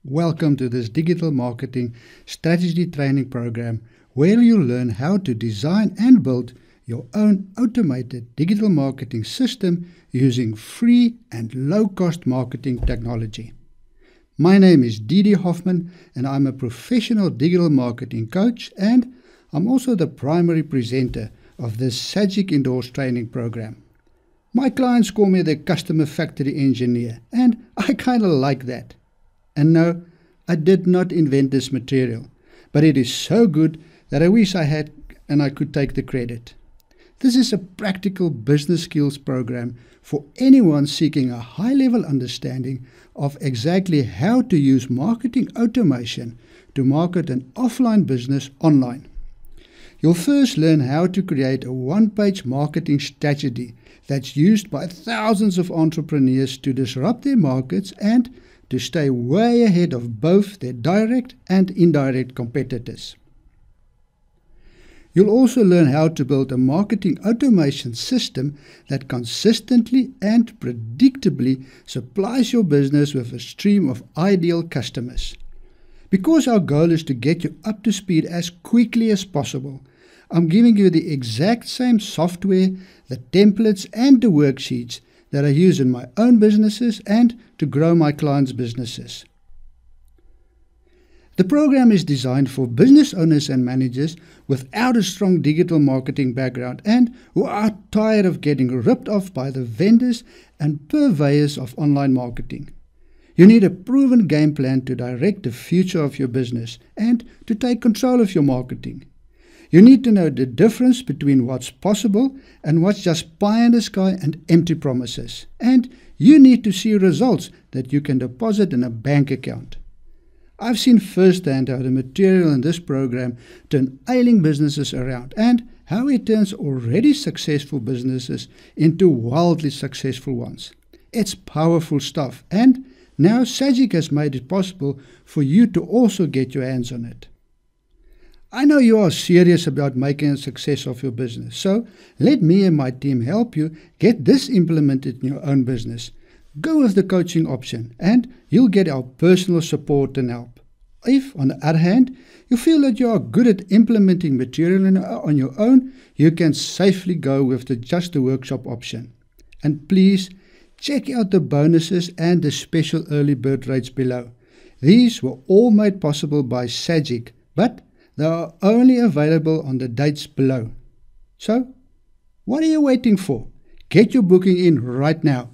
Welcome to this digital marketing strategy training program where you'll learn how to design and build your own automated digital marketing system using free and low-cost marketing technology. My name is Didi Hoffman and I'm a professional digital marketing coach, and I'm also the primary presenter of this SAGIC endorsed training program. My clients call me the customer factory engineer, and I kind of like that. And no, I did not invent this material, but it is so good that I wish I had and I could take the credit. This is a practical business skills program for anyone seeking a high-level understanding of exactly how to use marketing automation to market an offline business online. You'll first learn how to create a one-page marketing strategy that's used by thousands of entrepreneurs to disrupt their markets and to stay way ahead of both their direct and indirect competitors. You'll also learn how to build a marketing automation system that consistently and predictably supplies your business with a stream of ideal customers. Because our goal is to get you up to speed as quickly as possible, I'm giving you the exact same software, the templates and the worksheets that I use in my own businesses and to grow my clients' businesses. The program is designed for business owners and managers without a strong digital marketing background and who are tired of getting ripped off by the vendors and purveyors of online marketing. You need a proven game plan to direct the future of your business and to take control of your marketing. You need to know the difference between what's possible and what's just pie in the sky and empty promises. And you need to see results that you can deposit in a bank account. I've seen firsthand how the material in this program turn ailing businesses around and how it turns already successful businesses into wildly successful ones. It's powerful stuff, and now SAGIC has made it possible for you to also get your hands on it. I know you are serious about making a success of your business, so let me and my team help you get this implemented in your own business. Go with the coaching option and you'll get our personal support and help. If, on the other hand, you feel that you are good at implementing material on your own, you can safely go with just the workshop option. And please, check out the bonuses and the special early bird rates below. These were all made possible by SAGIC, but they are only available on the dates below. So, what are you waiting for? Get your booking in right now.